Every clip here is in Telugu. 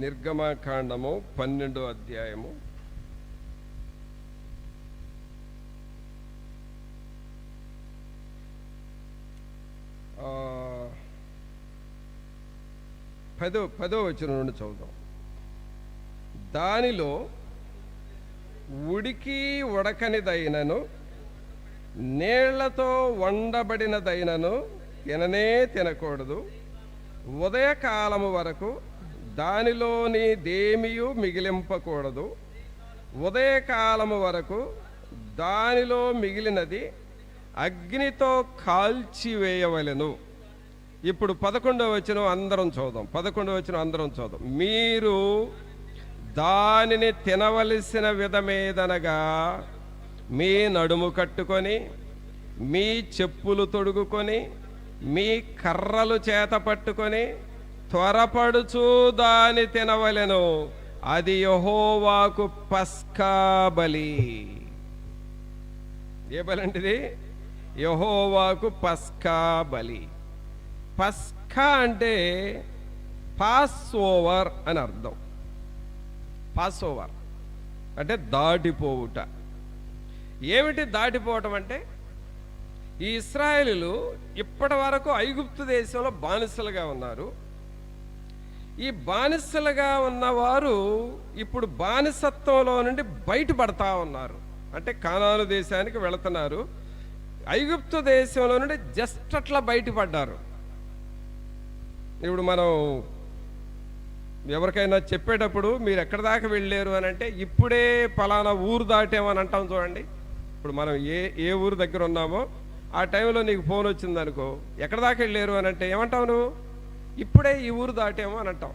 నిర్గమకాండము 12వ అధ్యాయము 10వ వచనం నుండి చదువుదాం. దానిలో ఉడికి ఉడకనిదైనను నీళ్లతో వండబడినదైనను తిననే తినకూడదు. ఉదయకాలము వరకు దానిలోని దేమియు మిగిలింపకూడదు. ఉదయకాలము వరకు దానిలో మిగిలినది అగ్నితో కాల్చివేయవలెను. ఇప్పుడు 11వ వచనం అందరం చూద్దాం. 11వ వచనం అందరం చూద్దాం. మీరు దానిని తినవలసిన విధమేదనగా మీ నడుము కట్టుకొని, మీ చెప్పులు తొడుగుకొని, మీ కర్రలు చేత పట్టుకొని త్వరపడుచు దాని తినవలెను. అది యెహోవాకు పస్కా బలి. ఏ బలి అంటిది? యెహోవాకు పస్కా బలి. పస్కా అంటే పాస్ ఓవర్ అని అర్థం. పాస్ ఓవర్ అంటే దాటిపోవుట. ఏమిటి దాటిపోవటం అంటే, ఈ ఇశ్రాయేలీయులు ఇప్పటి వరకు ఐగుప్తు దేశంలో బానిసలుగా ఉన్నారు. ఈ బానిసలుగా ఉన్నవారు ఇప్పుడు బానిసత్వంలో నుండి బయటపడతా ఉన్నారు. అంటే కానాను దేశానికి వెళుతున్నారు. ఐగుప్తు దేశంలో నుండి జస్ట్ అట్లా బయటపడ్డారు. ఇప్పుడు మనం ఎవరికైనా చెప్పేటప్పుడు మీరు ఎక్కడి దాకా వెళ్ళారు అని అంటే, ఇప్పుడే పలానా ఊరు దాటామని అంటాం చూడండి. ఇప్పుడు మనం ఏ ఊరు దగ్గర ఉన్నామో ఆ టైంలో నీకు ఫోన్ వచ్చింది అనుకో, ఎక్కడి దాకా వెళ్ళారు అని అంటే ఏమంటావు నువ్వు? ఇప్పుడే ఈ ఊరు దాటాము అని అంటాం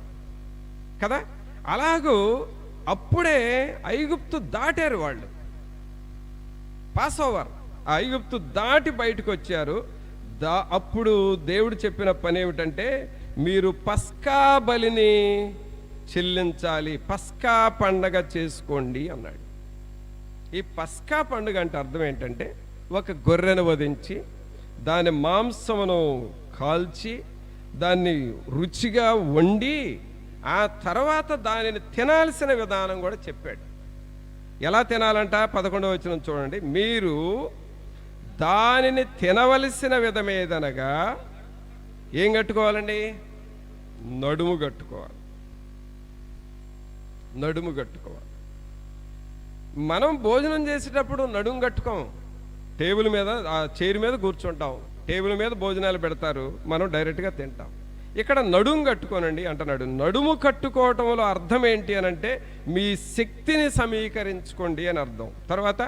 కదా. అలాగూ అప్పుడే ఐగుప్తు దాటారు వాళ్ళు. Pass over. ఆ ఐగుప్తు దాటి బయటకు వచ్చారు. అప్పుడు దేవుడు చెప్పిన పని ఏమిటంటే, మీరు పస్కా బలిని చెల్లించాలి, పస్కా పండగ చేసుకోండి అన్నాడు. ఈ పస్కా పండుగ అంటే అర్థం ఏంటంటే, ఒక గొర్రెను వధించి దాని మాంసమును కాల్చి దాన్ని రుచిగా వండి ఆ తర్వాత దానిని తినాల్సిన విధానం కూడా చెప్పాడు. ఎలా తినాలంట? 11వ వచనం చూడండి. మీరు దానిని తినవలసిన విధమేదనగా ఏం కట్టుకోవాలండి? నడుము కట్టుకోవాలి. నడుము కట్టుకోవాలి. మనం భోజనం చేసేటప్పుడు నడుము కట్టుకోం. టేబుల్ మీద, ఆ చైర్ మీద కూర్చుంటాం. టేబుల్ మీద భోజనాలు పెడతారు, మనం డైరెక్ట్గా తింటాం. ఇక్కడ నడుము కట్టుకోనండి అంటున్నాడు. నడుము కట్టుకోవటంలో అర్థం ఏంటి అని అంటే, మీ శక్తిని సమీకరించుకోండి అని అర్థం. తర్వాత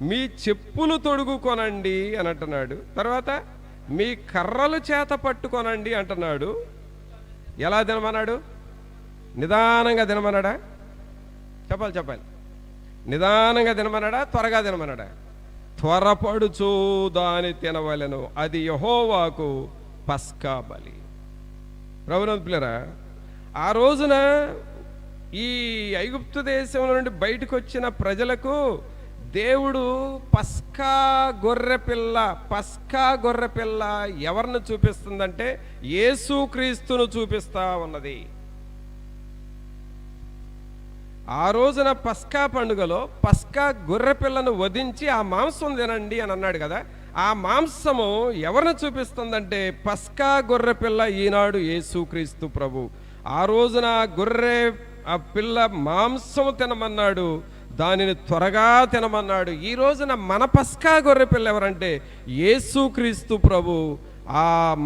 మీ చెప్పులు తొడుగుకొనండి అని అంటున్నాడు. తర్వాత మీ కర్రలు చేత పట్టుకొనండి అంటున్నాడు. ఎలా తినమన్నాడు? నిదానంగా తినమన్నాడా? చెప్పాలి. నిదానంగా తినమన్నాడా? త్వరగా తినమన్నాడా? త్వరపడుచు దాని తినవలెను. అది యెహోవాకు పస్కా బలి. ప్రభునంతులారా, ఆ రోజున ఈ ఐగుప్తు దేశం నుండి బయటకు వచ్చిన ప్రజలకు దేవుడు పస్కా గొర్రెపిల్ల ఎవరిని చూపిస్తుందంటే, యేసుక్రీస్తును చూపిస్తా ఉన్నది. ఆ రోజున పస్కా పండుగలో పస్కా గొర్రెపిల్లను వధించి ఆ మాంసం తినండి అని అన్నాడు కదా. ఆ మాంసము ఎవరిని చూపిస్తుందంటే, పస్కా గొర్రెపిల్ల ఈనాడు యేసుక్రీస్తు ప్రభు. ఆ రోజున ఆ పిల్ల మాంసము తినమన్నాడు, దానిని త్వరగా తినమన్నాడు. ఈ రోజున మన పస్కా గొర్రెపిల్ల ఎవరంటే యేసుక్రీస్తు ప్రభు.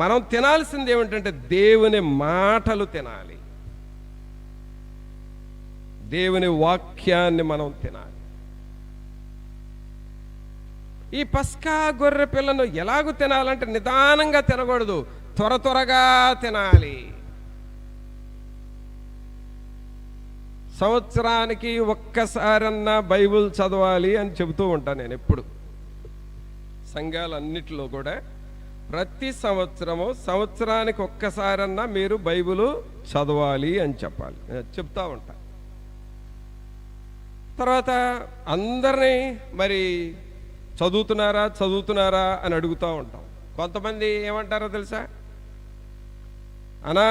మనం తినాల్సింది ఏమిటంటే, దేవుని మాటలు తినాలి, దేవుని వాక్యాన్ని మనం తినాలి. ఈ పస్కా గొర్రె పిల్లను ఎలాగూ తినాలంటే, నిదానంగా తినకూడదు, త్వరగా తినాలి. సంవత్సరానికి ఒక్కసారన్నా బైబిల్ చదవాలి అని చెబుతూ ఉంటాను నేను ఎప్పుడు. సంఘాలన్నిటిలో కూడా ప్రతి సంవత్సరానికి ఒక్కసారన్నా మీరు బైబిల్ చదవాలి అని చెప్తా ఉంటా. తర్వాత అందరినీ మరి చదువుతున్నారా అని అడుగుతూ ఉంటాం. కొంతమంది ఏమంటారో తెలుసా? అనా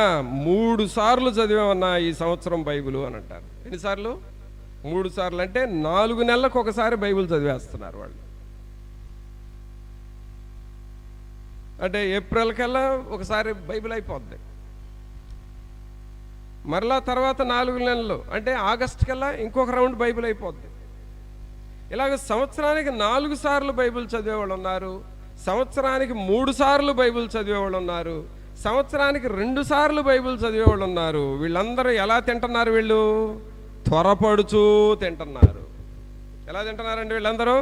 3 సార్లు చదివామన్నా ఈ సంవత్సరం బైబిల్ అని అంటారు. ఎన్నిసార్లు? 3 సార్లు. అంటే 4 నెలలకు ఒకసారి బైబిల్ చదివేస్తున్నారు వాళ్ళు. అంటే ఏప్రిల్ కల్లా ఒకసారి బైబిల్ అయిపోద్ది, మరలా తర్వాత 4 నెలలు అంటే ఆగస్ట్ కల్లా ఇంకొక రౌండ్ బైబిల్ అయిపోద్ది. ఇలాగ సంవత్సరానికి 4 సార్లు బైబిల్ చదివేవాళ్ళు ఉన్నారు, సంవత్సరానికి 3 సార్లు బైబిల్ చదివేవాళ్ళు ఉన్నారు, సంవత్సరానికి 2 సార్లు బైబిల్ చదివేవాళ్ళు ఉన్నారు. వీళ్ళందరూ ఎలా తింటున్నారు? వీళ్ళు త్వరపడుచూ తింటున్నారు. ఎలా తింటున్నారండి వీళ్ళందరూ?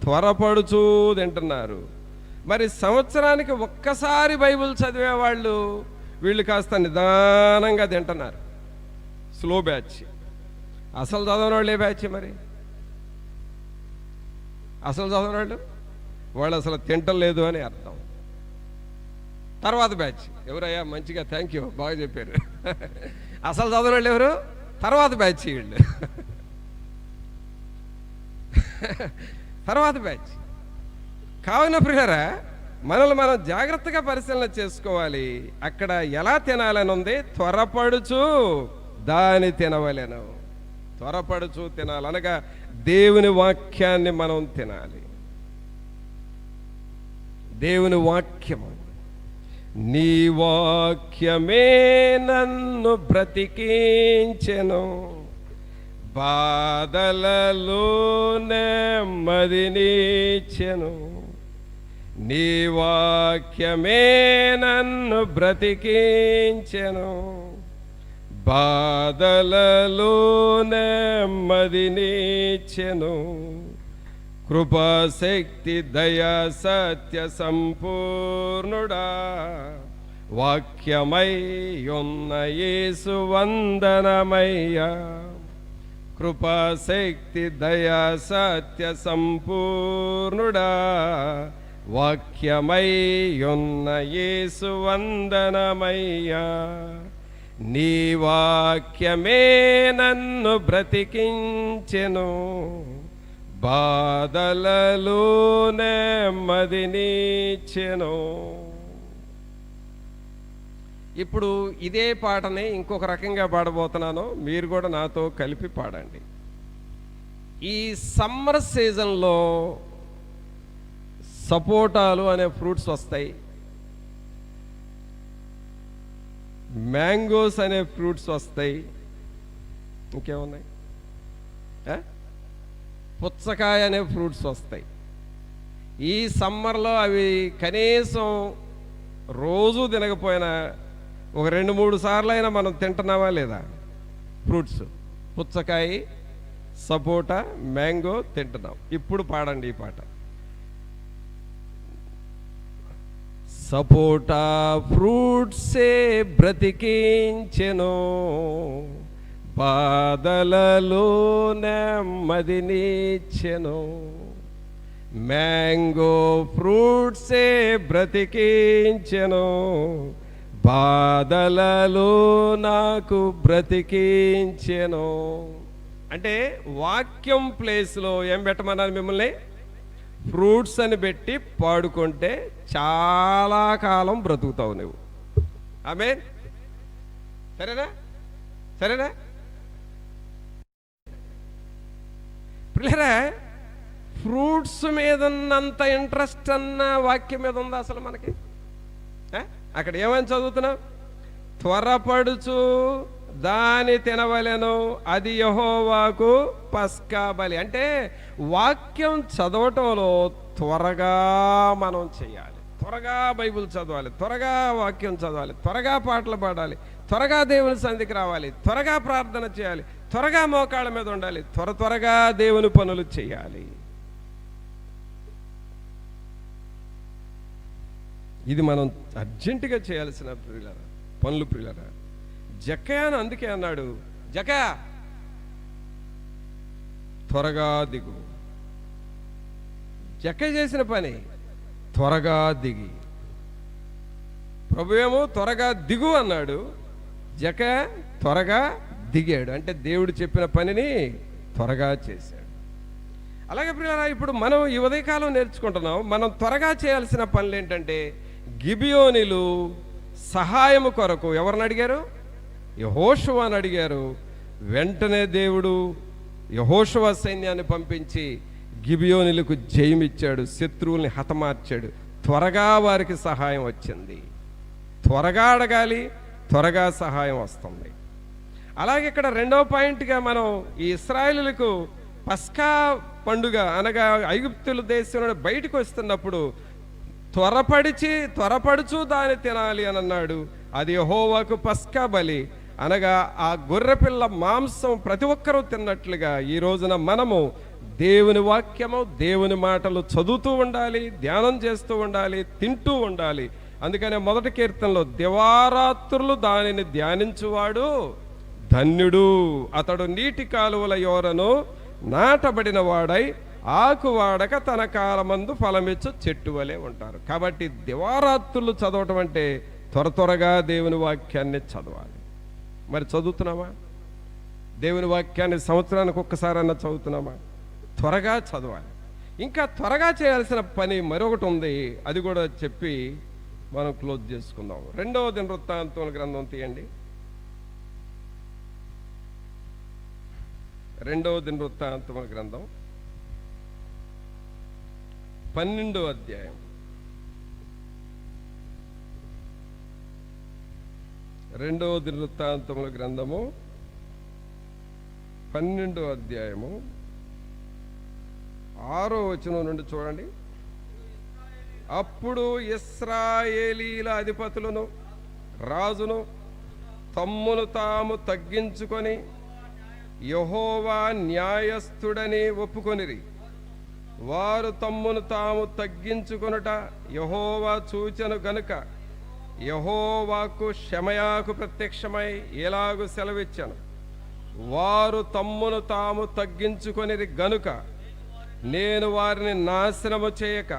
త్వరపడుచూ తింటున్నారు. మరి సంవత్సరానికి ఒక్కసారి బైబిల్ చదివేవాళ్ళు వీళ్ళు కాస్త నిదానంగా తింటున్నారు. Slow batch. అసలు చదవని వాళ్ళు ఏ బ్యాచ్? మరి అసలు చదవని వాళ్ళు అసలు తింటలేదు అని అర్థం. తర్వాత బ్యాచ్ ఎవరయ్యా? మంచిగా, థ్యాంక్ యూ, బాగా చెప్పారు. అసలు చదవని వాళ్ళు ఎవరు? తర్వాత బ్యాచ్ వీళ్ళు. తర్వాత బ్యాచ్. కావున ప్రియులారా, మనల్ని మనం జాగ్రత్తగా పరిశీలన చేసుకోవాలి. అక్కడ ఎలా తినాలని ఉంది? త్వరపడుచు దాని తినవలెను. త్వరపడుచు తినాలి అనగా దేవుని వాక్యాన్ని మనం తినాలి. దేవుని వాక్యము. నీ వాక్యమే నన్ను బ్రతికించెను, బాధలలో నెమ్మదినిచ్చెను. నీ వాక్యమే నన్ను బ్రతికించెను, బాధలలో నెమ్మదినిచ్చెను. కృపాశక్తి దయా సత్య సంపూర్ణుడా, వాక్యమై ఉన్న యేసు వందనమయ్యా. కృపాశక్తి దయా సత్య సంపూర్ణుడా, వాక్యమై ఉన్న యేసు వందనమయ్యా. నీ వాక్యమే నన్ను బ్రతికించెను, బాధలలో నెమ్మదినిచ్చెను. ఇప్పుడు ఇదే పాటని ఇంకొక రకంగా పాడబోతున్నాను, మీరు కూడా నాతో కలిపి పాడండి. ఈ సమ్మర్ సీజన్లో సపోటాలు అనే ఫ్రూట్స్ వస్తాయి, మ్యాంగోస్ అనే ఫ్రూట్స్ వస్తాయి, ఇంకేమున్నాయి, పుచ్చకాయ అనే ఫ్రూట్స్ వస్తాయి. ఈ సమ్మర్లో అవి కనీసం రోజు తినకపోయినా ఒక 2-3 సార్లు అయినా మనం తింటున్నామా లేదా? ఫ్రూట్స్, పుచ్చకాయ, సపోటా, మ్యాంగో తింటున్నాం. ఇప్పుడు పాడండి ఈ పాట. సపోటా ఫ్రూట్సే బ్రతికించెను, బాధలలో నెమ్మదినిచ్చెను. మ్యాంగో ఫ్రూట్సే బ్రతికించెను, బాధలలో నాకు బ్రతికించెను. అంటే వాక్యం ప్లేస్లో ఏం పెట్టమన్నారు మిమ్మల్ని? ఫ్రూట్స్ అని పెట్టి పాడుకుంటే చాలా కాలం బ్రతుకుతావు నువ్వు. ఆమేన్. సరేనా? సరేనా పిల్లరా? ఫ్రూట్స్ మీద ఉన్నంత ఇంట్రెస్ట్ అన్న వాక్యం మీద ఉందా అసలు మనకి? అక్కడ ఏమని చదువుతున్నాం? త్వరపడుచు దాని తినవలెను, అది యెహోవాకు పస్కా బలి. అంటే వాక్యం చదవటంలో త్వరగా మనం చేయాలి, త్వరగా బైబిల్ చదవాలి, త్వరగా వాక్యం చదవాలి, త్వరగా పాటలు పాడాలి, త్వరగా దేవుని సన్నిధికి రావాలి, త్వరగా ప్రార్థన చేయాలి, త్వరగా మోకాళ్ళ మీద ఉండాలి, త్వరగా దేవుని పనులు చేయాలి. ఇది మనం అర్జెంటుగా చేయాల్సిన పనులు ప్రియులారా. జక్కయ్యను అందుకే అన్నాడు, జక్కయ్య త్వరగా దిగు. జక్కయ్య చేసిన పని త్వరగా దిగి. ప్రభువేమో త్వరగా దిగు అన్నాడు, జక్కయ్య త్వరగా దిగాడు. అంటే దేవుడు చెప్పిన పనిని త్వరగా చేశాడు. అలాగే ప్రియులారా, ఇప్పుడు మనం ఈ ఉదయకాలం నేర్చుకుంటున్నాం, మనం త్వరగా చేయాల్సిన పనులు ఏంటంటే, గిబియోనీలు సహాయము కొరకు ఎవరిని అడిగారు? యెహోషువను అడిగారు. వెంటనే దేవుడు యెహోషువ సైన్యాన్ని పంపించి గిబియోనులకు జయమిచ్చాడు, శత్రువుల్ని హతమార్చాడు. త్వరగా వారికి సహాయం వచ్చింది. త్వరగా అడగాలి, త్వరగా సహాయం వస్తుంది. అలాగే ఇక్కడ రెండవ పాయింట్గా మనం ఈ ఇశ్రాయేలులకు పస్కా పండుగ అనగా ఐగుప్తుల దేశం నుండి బయటకు వస్తున్నప్పుడు త్వరపడుచు దాన్ని తినాలి అని అన్నాడు. అది యెహోవాకు పస్కా బలి అనగా ఆ గొర్రెపిల్ల మాంసం ప్రతి ఒక్కరూ తిన్నట్లుగా ఈ రోజున మనము దేవుని వాక్యము, దేవుని మాటలు చదువుతూ ఉండాలి, ధ్యానం చేస్తూ ఉండాలి, తింటూ ఉండాలి. అందుకనే మొదటి కీర్తనలో దివారాత్రులు దానిని ధ్యానించువాడు ధన్యుడు, అతడు నీటి కాలువల యోరను నాటబడిన వాడై ఆకువాడక తన కాలమందు ఫలమిచ్చు చెట్టు వలె ఉంటారు. కాబట్టి దివారాత్రులు చదవటం అంటే త్వరగా దేవుని వాక్యాన్ని చదవాలి. మరి చదువుతున్నామా? దేవుని వాక్యాన్ని సంవత్సరానికి ఒక్కసారన్నా చదువుతున్నామా? త్వరగా చదవాలి. ఇంకా త్వరగా చేయాల్సిన పని మరొకటి ఉంది, అది కూడా చెప్పి మనం క్లోజ్ చేసుకుందాం. 2వ దినవృత్తాంతముల గ్రంథం తీయండి. 2వ దినవృత్తాంతముల గ్రంథం 12వ అధ్యాయం. 2వ దినవృత్తాంతముల గ్రంథము 12వ అధ్యాయము 6వ వచనం నుండి చూడండి. అప్పుడు ఇశ్రాయేలీల అధిపతులను రాజును తమ్మును తాము తగ్గించుకొని యెహోవా న్యాయస్థుడని ఒప్పుకొనిరి. వారు తమ్మును తాము తగ్గించుకొనుట యెహోవా చూచెను గనుక యెహోవాకు షెమయాకు ప్రత్యక్షమై ఎలాగు సెలవిచ్చాను, వారు తమ్మును తాము తగ్గించుకొనిరి గనుక నేను వారిని నాశనము చేయక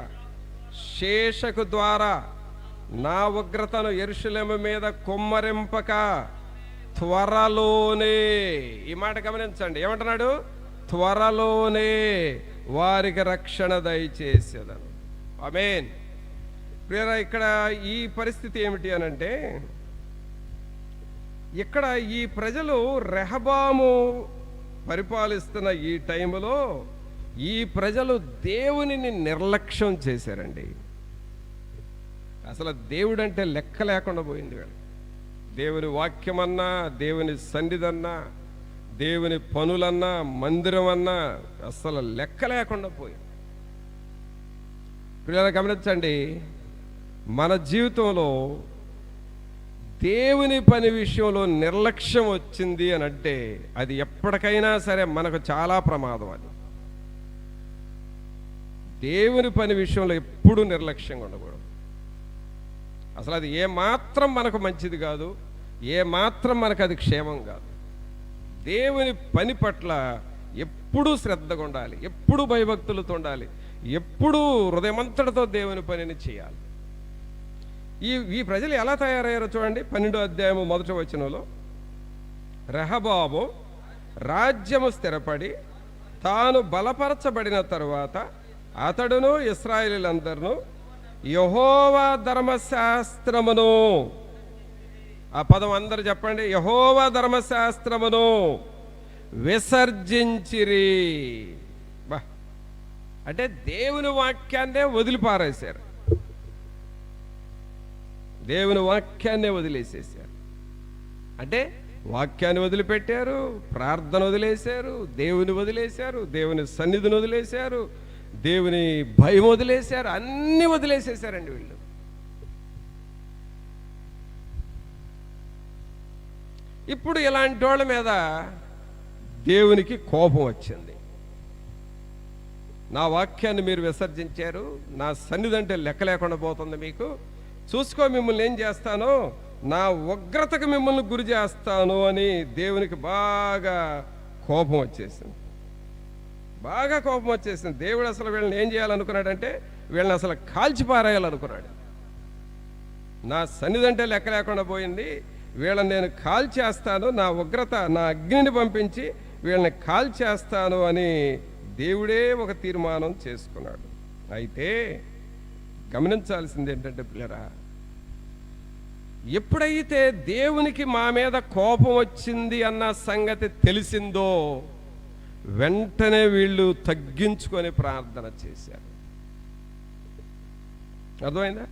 శేషకు ద్వారా నా ఉగ్రతను యెరూషలేము మీద కుమ్మరింపక త్వరలోనే, ఈ మాట గమనించండి, ఏమంటున్నాడు? త్వరలోనే వారికి రక్షణ దయచేసేదను. ఆమేన్. ప్రియరా, ఇక్కడ ఈ పరిస్థితి ఏమిటి అనంటే, ఇక్కడ ఈ ప్రజలు రెహబాము పరిపాలిస్తున్న ఈ టైంలో ఈ ప్రజలు దేవునిని నిర్లక్ష్యం చేశారండి. అసలు దేవుడు అంటే లెక్క లేకుండా పోయింది వీళ్ళు. దేవుని వాక్యమన్నా, దేవుని సన్నిధన్నా, దేవుని పనులన్నా, మందిరం అన్నా అసలు లెక్క లేకుండా పోయింది. పిల్లలు గమనించండి, మన జీవితంలో దేవుని పని విషయంలో నిర్లక్ష్యం వచ్చింది అని అంటే అది ఎప్పటికైనా సరే మనకు చాలా ప్రమాదం. అది దేవుని పని విషయంలో ఎప్పుడూ నిర్లక్ష్యంగా ఉండకూడదు. అసలు అది ఏమాత్రం మనకు మంచిది కాదు, ఏమాత్రం మనకు అది క్షేమం కాదు. దేవుని పని పట్ల ఎప్పుడూ శ్రద్ధగా ఉండాలి, ఎప్పుడూ భయభక్తులతో ఉండాలి, ఎప్పుడూ హృదయమంతటితో దేవుని పనిని చేయాలి. ఈ ప్రజలు ఎలా తయారయ్యారో చూడండి. 12వ అధ్యాయము 1వ వచనంలో, రెహబాము రాజ్యము స్థిరపడి తాను బలపరచబడిన తరువాత అతడును ఇశ్రాయేలీయులందరూ యెహోవా ధర్మశాస్త్రమును, ఆ పదం అందరు చెప్పండి, యెహోవా ధర్మశాస్త్రమును విసర్జించిరి. బా, అంటే దేవుని వాక్యాన్నే వదిలిపారేశారు, దేవుని వాక్యాన్నే వదిలేసేసారు. అంటే వాక్యాన్ని వదిలిపెట్టారు, ప్రార్థన వదిలేశారు, దేవుని వదిలేశారు, దేవుని సన్నిధిని వదిలేశారు, దేవుని భయం వదిలేశారు, అన్నీ వదిలేసేసారండి వీళ్ళు. ఇప్పుడు ఇలాంటి వాళ్ళ మీద దేవునికి కోపం వచ్చింది. నా వాక్యాన్ని మీరు విసర్జించారు, నా సన్నిధి అంటే లెక్క లేకుండా పోతుంది మీకు, చూసుకో మిమ్మల్ని ఏం చేస్తానో, నా ఉగ్రతకు మిమ్మల్ని గురి చేస్తాను అని దేవునికి బాగా కోపం వచ్చేసింది. బాగా కోపం వచ్చేసింది. దేవుడు అసలు వీళ్ళని ఏం చేయాలనుకున్నాడంటే వీళ్ళని అసలు కాల్చిపారేయాలనుకున్నాడు. నా సన్నిధి అంటే లెక్క లేకుండా పోయింది, వీళ్ళని నేను కాల్చేస్తాను, నా ఉగ్రత, నా అగ్నిని పంపించి వీళ్ళని కాల్చేస్తాను అని దేవుడే ఒక తీర్మానం చేసుకున్నాడు. అయితే గమనించాల్సింది ఏంటంటే పిల్లరా, ఎప్పుడైతే దేవునికి మా మీద కోపం వచ్చింది అన్న సంగతి తెలిసిందో వెంటనే వీళ్ళు తగ్గించుకొని ప్రార్థన చేశారు. అర్థమైందా?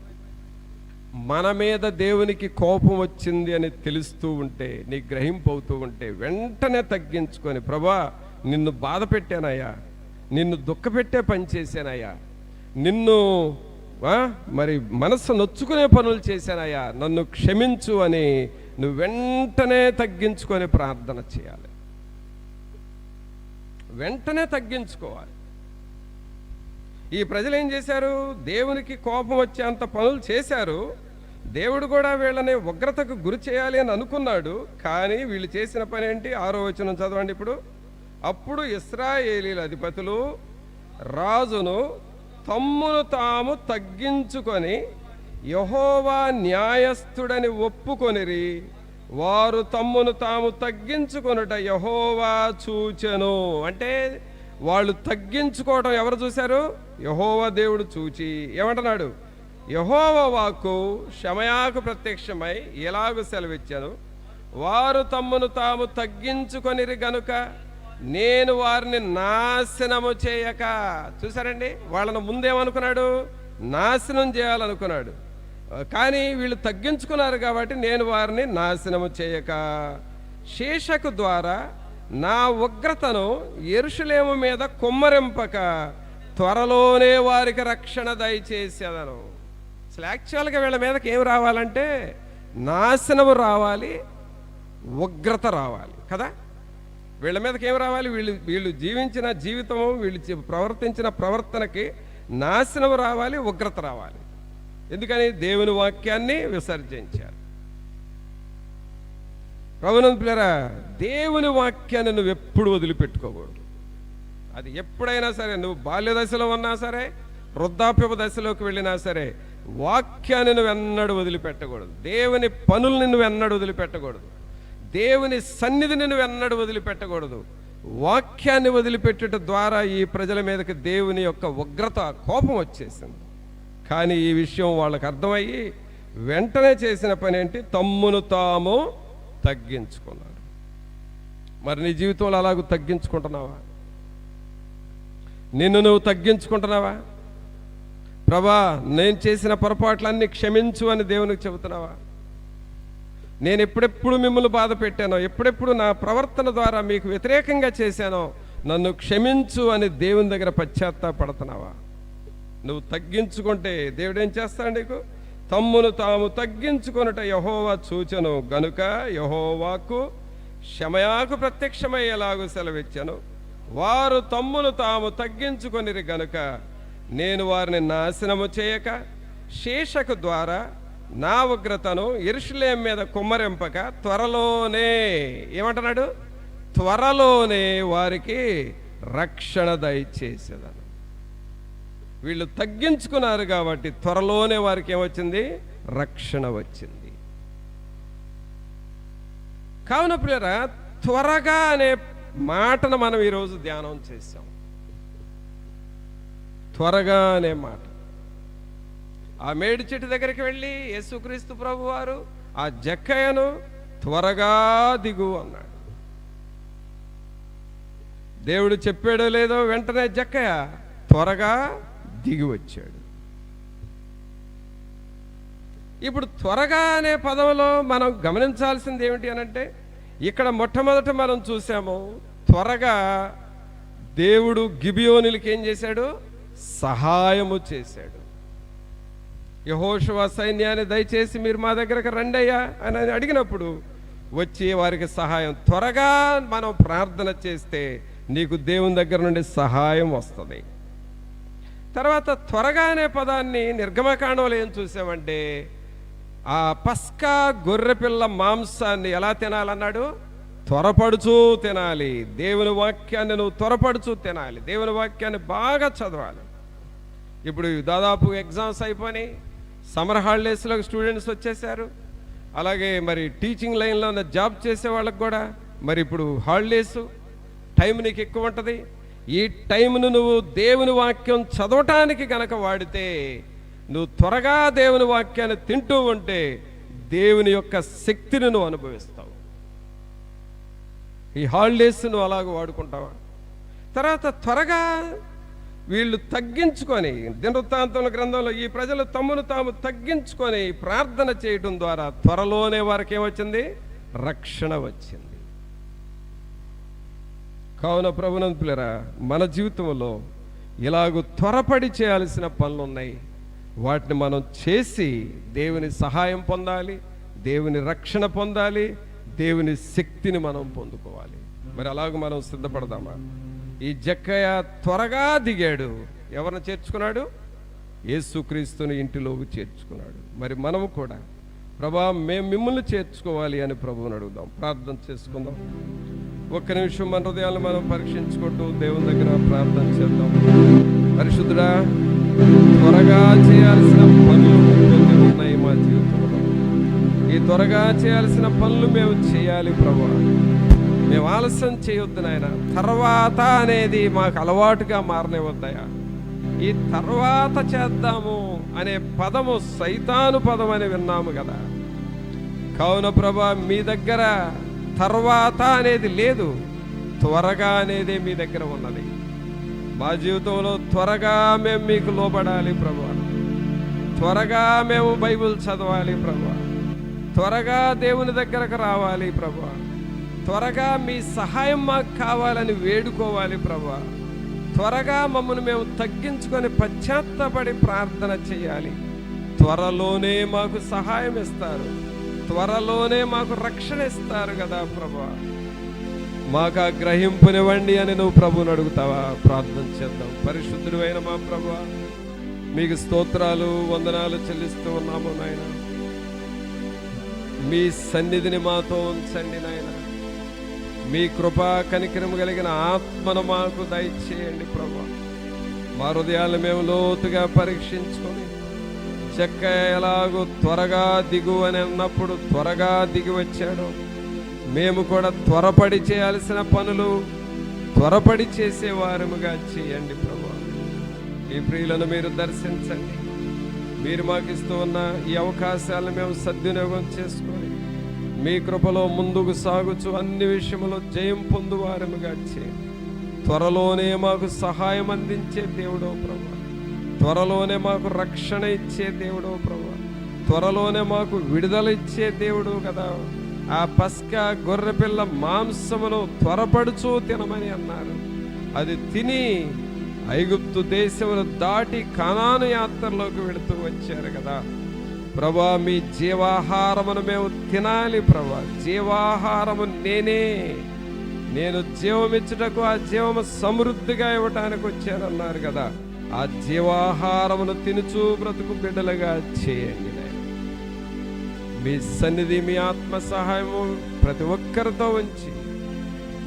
మన మీద దేవునికి కోపం వచ్చింది అని తెలుస్తూ ఉంటే, నీ గ్రహింపు అవుతూ ఉంటే వెంటనే తగ్గించుకొని, ప్రభా నిన్ను బాధ పెట్టానయ్యా, నిన్ను దుఃఖపెట్టే పని చేశానయ్యా, నిన్ను మరి మనసు నొచ్చుకునే పనులు చేశానయ్యా, నన్ను క్షమించు అని నువ్వు వెంటనే తగ్గించుకొని ప్రార్థన చేయాలి. వెంటనే తగ్గించుకోవాలి. ఈ ప్రజలు ఏం చేశారు? దేవునికి కోపం వచ్చేంత పనులు చేశారు. దేవుడు కూడా వీళ్ళని ఉగ్రతకు గురి చేయాలి అని అనుకున్నాడు. కానీ వీళ్ళు చేసిన పని ఏంటి? 6వ వచనం చదవండి ఇప్పుడు. అప్పుడు ఇశ్రాయేలీల అధిపతులు రాజును తమ్మును తాము తగ్గించుకొని యెహోవా న్యాయస్థుడని ఒప్పుకొనిరి. వారు తమ్మును తాము తగ్గించుకొనుట యెహోవా చూచెను. అంటే వాళ్ళు తగ్గించుకోవటం ఎవరు చూశారు? యెహోవా దేవుడు చూచి ఏమంటున్నాడు? యెహోవా వాక్కు షమయాకు ప్రత్యక్షమై ఎలాగూ సెలవిచ్చాను, వారు తమ్మును తాము తగ్గించుకొనిరి గనుక నేను వారిని నాశనము చేయక. చూసారండి, వాళ్ళను ముందేమనుకున్నాడు? నాశనం చేయాలనుకున్నాడు. కానీ వీళ్ళు తగ్గించుకున్నారు కాబట్టి నేను వారిని నాశనము చేయక శేషకు ద్వారా నా ఉగ్రతను యెరూషలేము మీద కుమ్మరింపక త్వరలోనే వారికి రక్షణ దయచేసేదను. అసలు యాక్చువల్గా వీళ్ళ మీదకి ఏం రావాలంటే నాశనము రావాలి, ఉగ్రత రావాలి కదా. వీళ్ళ మీదకి ఏం రావాలి? వీళ్ళు జీవించిన జీవితము, వీళ్ళు ప్రవర్తించిన ప్రవర్తనకి నాశనం రావాలి, ఉగ్రత రావాలి. ఎందుకని? దేవుని వాక్యాన్ని విసర్జించారు. ప్రభునందు ప్రియులారా, దేవుని వాక్యాన్ని నువ్వు ఎప్పుడు వదిలిపెట్టుకోకూడదు. అది ఎప్పుడైనా సరే, నువ్వు బాల్య దశలో ఉన్నా సరే, వృద్ధాప్యప దశలోకి వెళ్ళినా సరే, వాక్యాన్ని నువ్వు ఎన్నడూ వదిలిపెట్టకూడదు. దేవుని పనుల్ని నువ్వు ఎన్నడూ వదిలిపెట్టకూడదు. దేవుని సన్నిధిని నువ్వు ఎన్నడూ వదిలిపెట్టకూడదు. వాక్యాన్ని వదిలిపెట్టుట ద్వారా ఈ ప్రజల మీదకి దేవుని యొక్క ఉగ్రత, కోపం వచ్చేసింది. కానీ ఈ విషయం వాళ్ళకి అర్థమయ్యి వెంటనే చేసిన పని ఏంటి? తమ్మును తాము తగ్గించుకున్నారు. మరి నీ జీవితంలో అలాగూ తగ్గించుకుంటున్నావా? నిన్ను నువ్వు తగ్గించుకుంటున్నావా? ప్రభా నేను చేసిన పొరపాట్లన్నీ క్షమించు అని దేవునికి చెబుతున్నావా? నేను ఎప్పుడెప్పుడు మిమ్మల్ని బాధ పెట్టానో, ఎప్పుడెప్పుడు నా ప్రవర్తన ద్వారా మీకు వ్యతిరేకంగా చేశానో నన్ను క్షమించు అని దేవుని దగ్గర పశ్చాత్తాపడుతున్నావా? నువ్వు తగ్గించుకుంటే దేవుడు ఏం చేస్తాడు నీకు? తమ్మును తాము తగ్గించుకొనుట యెహోవా చూచెను గనుక యెహోవాకు షమయాకు ప్రత్యక్షమై ఎలాగూ సెలవిచ్చాను, వారు తమ్మును తాము తగ్గించుకొనిరి గనుక నేను వారిని నాశనము చేయక శేషకు ద్వారా నా ఉగ్రతను యెరూషలేము మీద కుమ్మరింపక త్వరలోనే, ఏమంటున్నాడు? త్వరలోనే వారికి రక్షణ దయచేసేదను. వీళ్ళు తగ్గించుకున్నారు కాబట్టి త్వరలోనే వారికి ఏమొచ్చింది? రక్షణ వచ్చింది. కావున ప్రియరా, త్వరగా అనే మాటను మనం ఈరోజు ధ్యానం చేశాం. త్వరగా అనే మాట. ఆ మేడి చెట్టు దగ్గరికి వెళ్ళి యేసుక్రీస్తు ప్రభు వారు ఆ జక్కయ్యను త్వరగా దిగు అన్నాడు. దేవుడు చెప్పాడో లేదో వెంటనే జక్కయ్య త్వరగా దిగి వచ్చాడు. ఇప్పుడు త్వరగా అనే పదంలో మనం గమనించాల్సింది ఏమిటి అనంటే, ఇక్కడ మొట్టమొదట మనం చూసాము, త్వరగా దేవుడు గిబియోనులకి ఏం చేశాడు? సహాయము చేశాడు. యెహోషువ సైన్యాన్ని దయచేసి మీరు మా దగ్గరకు రండి అయ్యా అని అడిగినప్పుడు వచ్చి వారికి సహాయం. త్వరగా మనం ప్రార్థన చేస్తే నీకు దేవుని దగ్గర నుండి సహాయం వస్తుంది. తర్వాత త్వరగా అనే పదాన్ని నిర్గమకాండంలో ఏం చూసామంటే, ఆ పస్కా గొర్రెపిల్ల మాంసాన్ని ఎలా తినాలన్నాడు? త్వరపడుచూ తినాలి. దేవుని వాక్యాన్ని నువ్వు త్వరపడుచూ తినాలి. దేవుని వాక్యాన్ని బాగా చదవాలి. ఇప్పుడు దాదాపు ఎగ్జామ్స్ అయిపోయి సమ్మర్ హాలిడేస్లో స్టూడెంట్స్ వచ్చేసారు. అలాగే మరి టీచింగ్ లైన్లో ఉన్న జాబ్ చేసే వాళ్ళకు కూడా మరి ఇప్పుడు హాలిడేస్ టైం నీకు ఎక్కువ ఉంటుంది. ఈ టైంను నువ్వు దేవుని వాక్యం చదవటానికి గనక వాడితే, నువ్వు త్వరగా దేవుని వాక్యాన్ని తింటూ ఉంటే దేవుని యొక్క శక్తిని నువ్వు అనుభవిస్తావు. ఈ హాలిడేస్ నువ్వు అలాగ వాడుకుంటావా? తర్వాత త్వరగా వీళ్ళు తగ్గించుకొని, దినవృత్తాంతముల గ్రంథంలో ఈ ప్రజలు తమను తాము తగ్గించుకొని ప్రార్థన చేయడం ద్వారా త్వరలోనే వారికి ఏమొచ్చింది? రక్షణ వచ్చింది. కావున ప్రభునందు పిల్లరా, మన జీవితంలో ఇలాగూ త్వరపడి చేయాల్సిన పనులు ఉన్నాయి. వాటిని మనం చేసి దేవుని సహాయం పొందాలి, దేవుని రక్షణ పొందాలి, దేవుని శక్తిని మనం పొందుకోవాలి. మరి అలాగ మనం సిద్ధపడదామా? ఈ జక్కయ్య త్వరగా దిగాడు. ఎవరిని చేర్చుకున్నాడు? యేసుక్రీస్తుని ఇంటిలోకి చేర్చుకున్నాడు. మరి మనము కూడా ప్రభా మేము మిమ్మల్ని చేర్చుకోవాలి అని ప్రభువుని అడుగుదాం. ప్రార్థన చేసుకుందాం. ఒక్క నిమిషం మన హృదయాలను మనం పరీక్షించుకుంటూ దేవుని దగ్గర ప్రార్థన చేద్దాం. పరిశుద్ధుడా, త్వరగా చేయాల్సిన పనులు కొన్ని ఉన్నాయి మా జీవితంలో. ఈ త్వరగా చేయాల్సిన పనులు మేము చేయాలి ప్రభువా. మేము ఆలస్యం చేయొద్దు నాయన. తర్వాత అనేది మాకు అలవాటుగా మారనివద్దయా. ఈ తర్వాత చేద్దాము అనే పదము సైతాను పదం అని విన్నాము కదా. కావున ప్రభా, మీ దగ్గర తర్వాత అనేది లేదు, త్వరగా అనేది మీ దగ్గర ఉన్నది. మా జీవితంలో త్వరగా మేము మీకు లోబడాలి ప్రభా. త్వరగా మేము బైబిల్ చదవాలి ప్రభా. త్వరగా దేవుని దగ్గరకు రావాలి ప్రభా. త్వరగా మీ సహాయం మాకు కావాలని వేడుకోవాలి ప్రభా. త్వరగా మమ్మల్ని మేము తగ్గించుకొని పశ్చాత్తపడి ప్రార్థన చేయాలి. త్వరలోనే మాకు సహాయం ఇస్తారు, త్వరలోనే మాకు రక్షణ ఇస్తారు కదా ప్రభా. మాకు ఆ గ్రహింపునివ్వండి అని నువ్వు ప్రభువుని అడుగుతావా? ప్రార్థన చేద్దాం. పరిశుద్ధుడు అయిన మా ప్రభువా, మీకు స్తోత్రాలు వందనాలు చెల్లిస్తూ ఉన్నాము నాయన. మీ సన్నిధిని మాతో ఉంచండి నాయన. మీ కృపా కనికరము కలిగిన ఆత్మను మాకు దయచేయండి ప్రభా. మా హృదయాలు మేము లోతుగా పరీక్షించుకొని, చెక్క ఎలాగో త్వరగా దిగు అని అన్నప్పుడు త్వరగా దిగి వచ్చాడు. మేము కూడా త్వరపడి చేయాల్సిన పనులు త్వరపడి చేసేవారముగా చేయండి ప్రభా. ఈ ప్రియులను మీరు దర్శించండి. మీరు మాకు ఇస్తూ ఉన్న ఈ అవకాశాలను మేము సద్వినియోగం చేసుకొని మీ కృపలో ముందుకు సాగుచు అన్ని విషయంలో జయం పొందువారముగా చేయండి. త్వరలోనే మాకు సహాయం అందించే దేవుడో ప్రభా. త్వరలోనే మాకు రక్షణ ఇచ్చే దేవుడో ప్రభా. త్వరలోనే మాకు విడుదల ఇచ్చే దేవుడు కదా. ఆ పస్కా గొర్రెపిల్ల మాంసమును త్వరపడుచూ తినమని అన్నారు. అది తిని ఐగుప్తు దేశమును దాటి కానాను యాత్రలోకి వెళుతూ వచ్చారు కదా ప్రభా. మీ జీవాహారమును మేము తినాలి ప్రభా. జీవాహారము నేను జీవమిచ్చుటకు ఆ జీవము సమృద్ధిగా ఇవ్వటానికి వచ్చానన్నారు కదా. ఆ జీవాహారమును తినుచూ బ్రతుకు బిడ్డలుగా చేయండి. మీ సన్నిధి, మీ ఆత్మ సహాయము ప్రతి ఒక్కరితో ఉంచి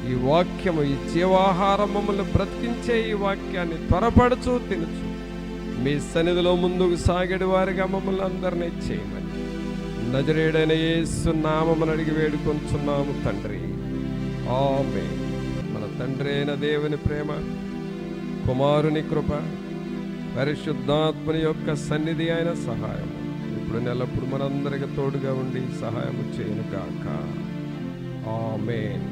ఈ వాక్యము, ఈ జీవాహారం మమ్మల్ని బ్రతికించే ఈ వాక్యాన్ని త్వరపడుచూ తినుచు మీ సన్నిధిలో ముందుకు సాగడి వారిగా మమ్మల్ని అందరినీ చేయమని నజరేయుడైన యేసు నామమున అడిగి వేడుకొంచున్నాము తండ్రి. ఆమేన్. మన తండ్రి అయిన దేవుని ప్రేమ, కుమారుని కృప, పరిశుద్ధాత్మని యొక్క సన్నిధి అయిన సహాయం ఇప్పుడు నెలప్పుడు మనందరికి తోడుగా ఉండి సహాయం చేయను గాక. ఆమేన్.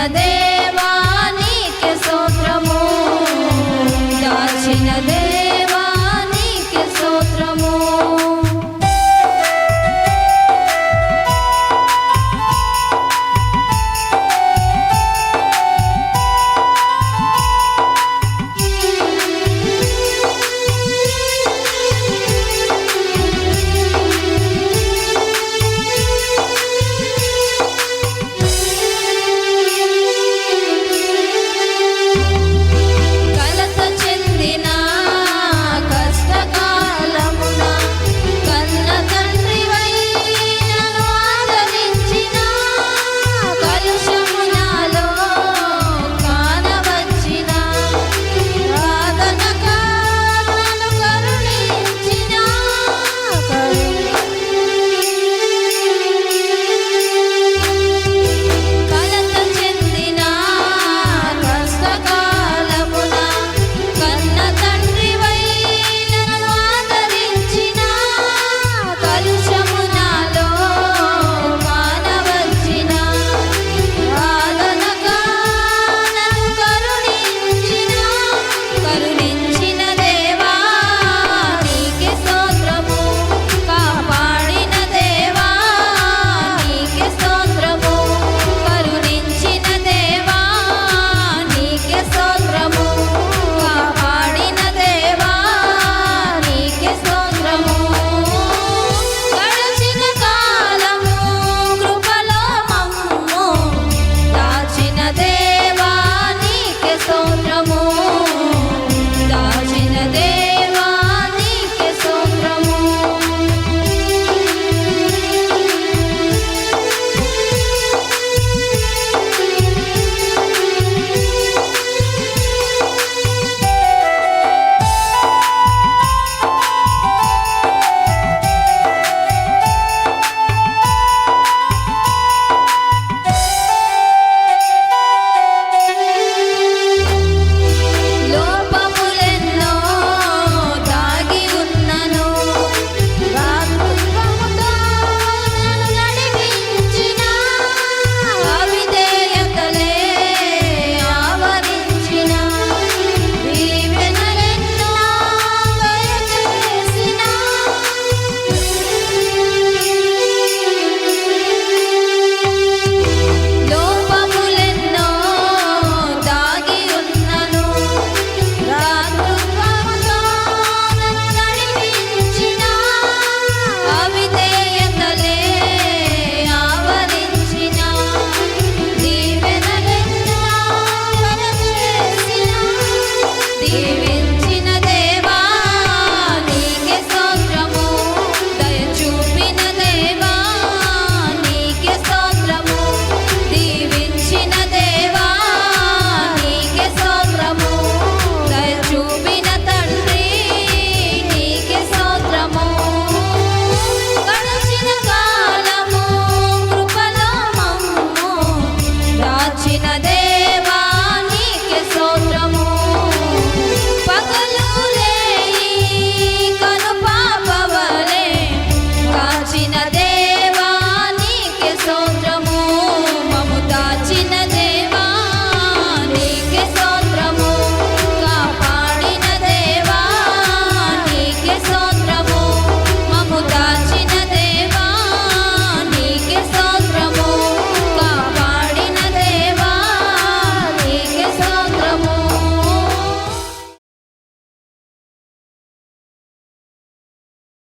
దేవా